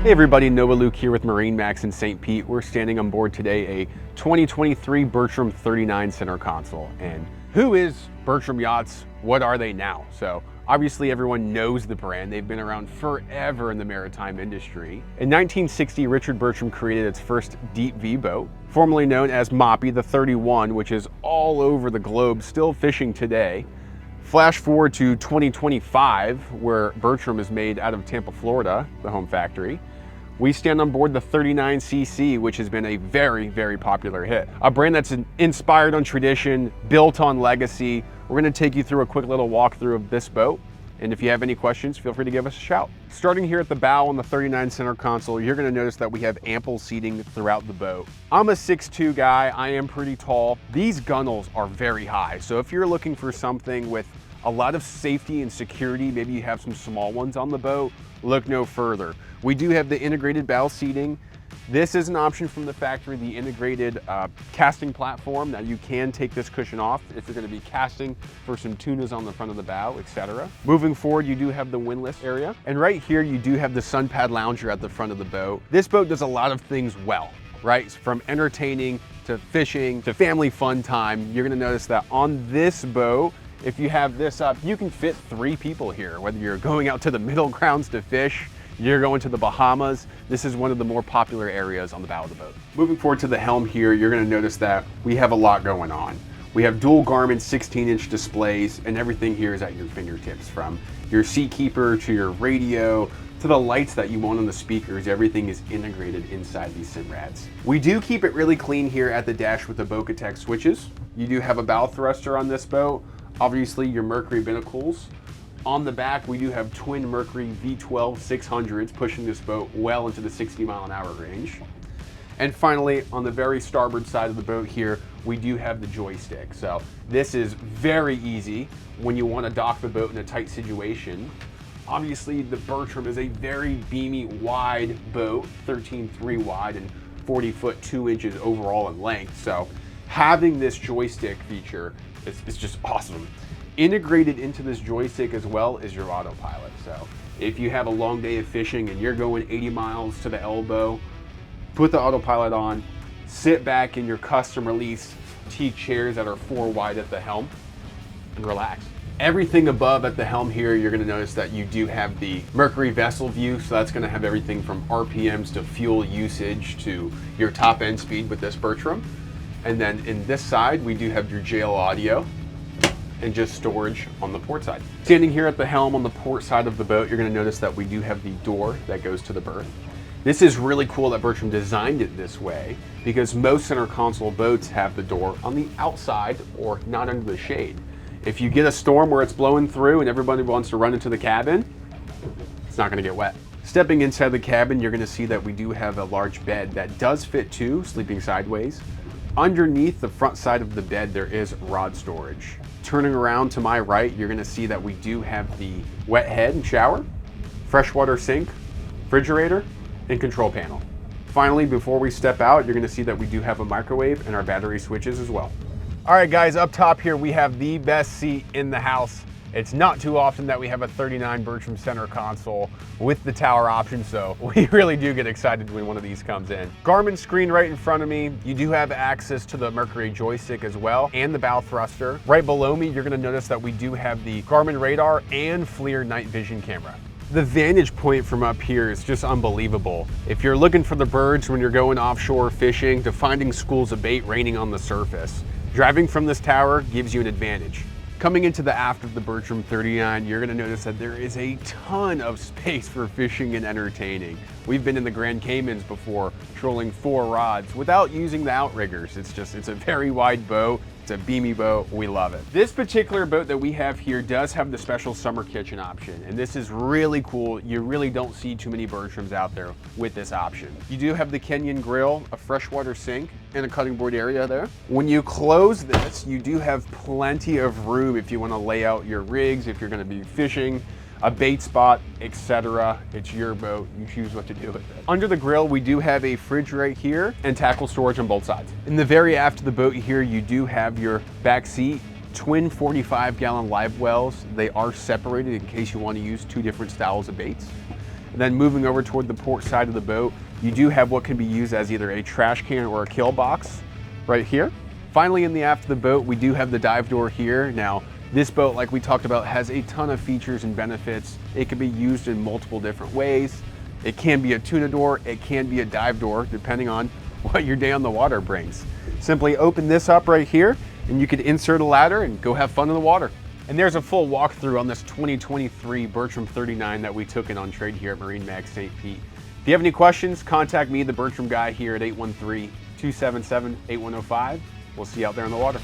Hey everybody, Noah Luke here with MarineMax in St. Pete. We're standing on board today a 2023 Bertram 39 center console. And who is Bertram Yachts? What are they now? So obviously everyone knows the brand. They've been around forever in the maritime industry. In 1960, Richard Bertram created its first deep V boat, formerly known as Moppy, the 31, which is all over the globe, still fishing today. Flash forward to 2025, where Bertram is made out of Tampa, Florida, the home factory. We stand on board the 39cc, which has been a very, very popular hit. A brand that's inspired on tradition, built on legacy. We're gonna take you through a quick little walkthrough of this boat. And if you have any questions, feel free to give us a shout. Starting here at the bow on the 39 center console, you're gonna notice that we have ample seating throughout the boat. I'm a 6'2" guy, I am pretty tall. These gunnels are very high. So if you're looking for something with a lot of safety and security, maybe you have some small ones on the boat, look no further. We do have the integrated bow seating. This is an option from the factory, the integrated casting platform. Now you can take this cushion off if you're gonna be casting for some tunas on the front of the bow, etc. Moving forward, you do have the windlass area. And right here, you do have the sun pad lounger at the front of the boat. This boat does a lot of things well, right? From entertaining to fishing to family fun time. You're gonna notice that on this boat, if you have this up, you can fit 3 people here, whether you're going out to the middle grounds to fish, you're going to the Bahamas. This is one of the more popular areas on the bow of the boat. Moving forward to the helm here, you're gonna notice that we have a lot going on. We have dual Garmin 16-inch displays, and everything here is at your fingertips, from your seat keeper to your radio, to the lights that you want on the speakers. Everything is integrated inside these Simrads. We do keep it really clean here at the dash with the Bocatech switches. You do have a bow thruster on this boat. Obviously your Mercury binnacles. On the back, we do have twin Mercury V12 600s pushing this boat well into the 60-mile-an-hour range. And finally, on the very starboard side of the boat here, we do have the joystick. So this is very easy when you want to dock the boat in a tight situation. Obviously, the Bertram is a very beamy, wide boat, 13.3 wide and 40 foot 2 inches overall in length. So having this joystick feature is just awesome. Integrated into this joystick as well is your autopilot. So if you have a long day of fishing and you're going 80 miles to the elbow, put the autopilot on, sit back in your custom release teak chairs that are 4 wide at the helm, and relax. Everything above at the helm here, you're gonna notice that you do have the Mercury vessel view. So that's gonna have everything from RPMs to fuel usage to your top end speed with this Bertram. And then in this side, we do have your JL audio and just storage on the port side. Standing here at the helm on the port side of the boat, you're gonna notice that we do have the door that goes to the berth. This is really cool that Bertram designed it this way, because most center console boats have the door on the outside or not under the shade. If you get a storm where it's blowing through and everybody wants to run into the cabin, it's not gonna get wet. Stepping inside the cabin, you're gonna see that we do have a large bed that does fit 2, sleeping sideways. Underneath the front side of the bed, there is rod storage. Turning around to my right, you're gonna see that we do have the wet head and shower, freshwater sink, refrigerator, and control panel. Finally, before we step out, you're gonna see that we do have a microwave and our battery switches as well. All right guys, up top here, we have the best seat in the house. It's not too often that we have a 39 Bertram center console with the tower option, so we really do get excited when one of these comes in. Garmin screen right in front of me. You do have access to the Mercury joystick as well, and the bow thruster. Right below me, you're gonna notice that we do have the Garmin radar and FLIR night vision camera. The vantage point from up here is just unbelievable. If you're looking for the birds when you're going offshore fishing, to finding schools of bait raining on the surface, driving from this tower gives you an advantage. Coming into the aft of the Bertram 39, you're gonna notice that there is a ton of space for fishing and entertaining. We've been in the Grand Caymans before, trolling 4 rods without using the outriggers. It's a very wide boat. It's a beamy boat, we love it. This particular boat that we have here does have the special summer kitchen option, and this is really cool. You really don't see too many Bertrams out there with this option. You do have the Kenyan grill, a freshwater sink, and a cutting board area there. When you close this, you do have plenty of room if you want to lay out your rigs, if you're going to be fishing, a bait spot, etc. It's your boat, you choose what to do with it. Under the grill, we do have a fridge right here and tackle storage on both sides. In the very aft of the boat here, you do have your back seat, twin 45-gallon live wells. They are separated in case you want to use 2 different styles of baits. And then moving over toward the port side of the boat, you do have what can be used as either a trash can or a kill box right here. Finally, in the aft of the boat, we do have the dive door here. Now, this boat, like we talked about, has a ton of features and benefits. It can be used in multiple different ways. It can be a tuna door, it can be a dive door, depending on what your day on the water brings. Simply open this up right here, and you could insert a ladder and go have fun in the water. And there's a full walkthrough on this 2023 Bertram 39 that we took in on trade here at MarineMax St. Pete. If you have any questions, contact me, the Bertram guy, here at 813-277-8105. We'll see you out there on the water.